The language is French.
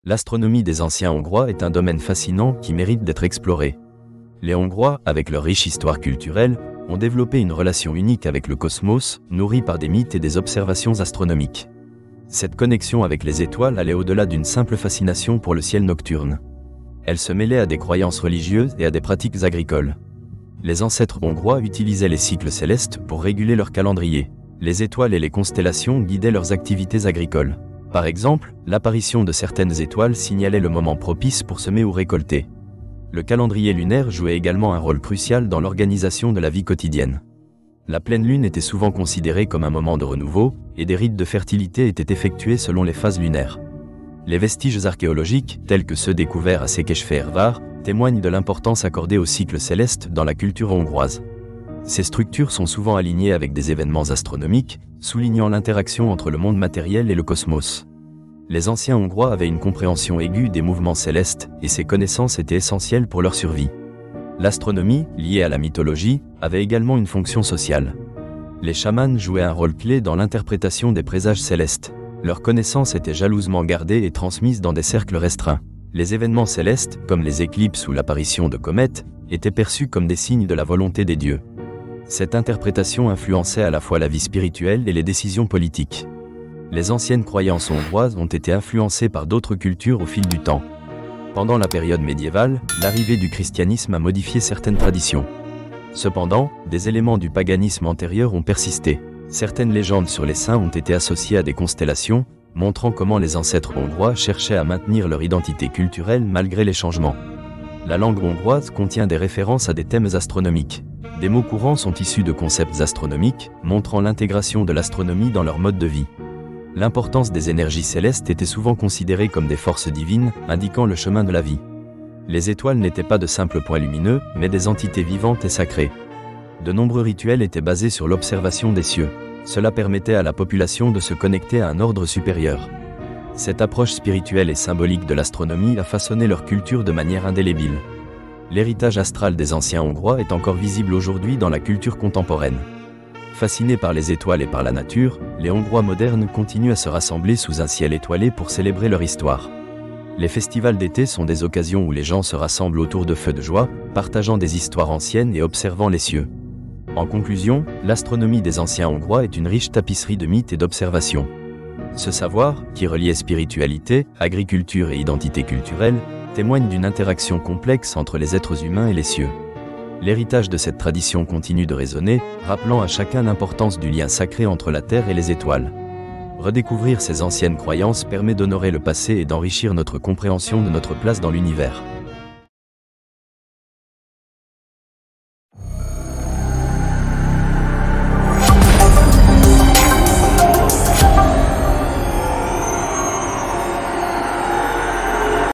L'astronomie des anciens Hongrois est un domaine fascinant qui mérite d'être exploré. Les Hongrois, avec leur riche histoire culturelle, ont développé une relation unique avec le cosmos, nourrie par des mythes et des observations astronomiques. Cette connexion avec les étoiles allait au-delà d'une simple fascination pour le ciel nocturne. Elle se mêlait à des croyances religieuses et à des pratiques agricoles. Les ancêtres hongrois utilisaient les cycles célestes pour réguler leur calendrier. Les étoiles et les constellations guidaient leurs activités agricoles. Par exemple, l'apparition de certaines étoiles signalait le moment propice pour semer ou récolter. Le calendrier lunaire jouait également un rôle crucial dans l'organisation de la vie quotidienne. La pleine lune était souvent considérée comme un moment de renouveau, et des rites de fertilité étaient effectués selon les phases lunaires. Les vestiges archéologiques, tels que ceux découverts à Székesfehérvár, témoignent de l'importance accordée au cycle céleste dans la culture hongroise. Ces structures sont souvent alignées avec des événements astronomiques, soulignant l'interaction entre le monde matériel et le cosmos. Les anciens Hongrois avaient une compréhension aiguë des mouvements célestes, et ces connaissances étaient essentielles pour leur survie. L'astronomie, liée à la mythologie, avait également une fonction sociale. Les chamans jouaient un rôle clé dans l'interprétation des présages célestes. Leurs connaissances étaient jalousement gardées et transmises dans des cercles restreints. Les événements célestes, comme les éclipses ou l'apparition de comètes, étaient perçus comme des signes de la volonté des dieux. Cette interprétation influençait à la fois la vie spirituelle et les décisions politiques. Les anciennes croyances hongroises ont été influencées par d'autres cultures au fil du temps. Pendant la période médiévale, l'arrivée du christianisme a modifié certaines traditions. Cependant, des éléments du paganisme antérieur ont persisté. Certaines légendes sur les saints ont été associées à des constellations, montrant comment les ancêtres hongrois cherchaient à maintenir leur identité culturelle malgré les changements. La langue hongroise contient des références à des thèmes astronomiques. Des mots courants sont issus de concepts astronomiques, montrant l'intégration de l'astronomie dans leur mode de vie. L'importance des énergies célestes était souvent considérée comme des forces divines, indiquant le chemin de la vie. Les étoiles n'étaient pas de simples points lumineux, mais des entités vivantes et sacrées. De nombreux rituels étaient basés sur l'observation des cieux. Cela permettait à la population de se connecter à un ordre supérieur. Cette approche spirituelle et symbolique de l'astronomie a façonné leur culture de manière indélébile. L'héritage astral des anciens Hongrois est encore visible aujourd'hui dans la culture contemporaine. Fascinés par les étoiles et par la nature, les Hongrois modernes continuent à se rassembler sous un ciel étoilé pour célébrer leur histoire. Les festivals d'été sont des occasions où les gens se rassemblent autour de feux de joie, partageant des histoires anciennes et observant les cieux. En conclusion, l'astronomie des anciens Hongrois est une riche tapisserie de mythes et d'observations. Ce savoir, qui reliait spiritualité, agriculture et identité culturelle, témoigne d'une interaction complexe entre les êtres humains et les cieux. L'héritage de cette tradition continue de résonner, rappelant à chacun l'importance du lien sacré entre la Terre et les étoiles. Redécouvrir ces anciennes croyances permet d'honorer le passé et d'enrichir notre compréhension de notre place dans l'univers.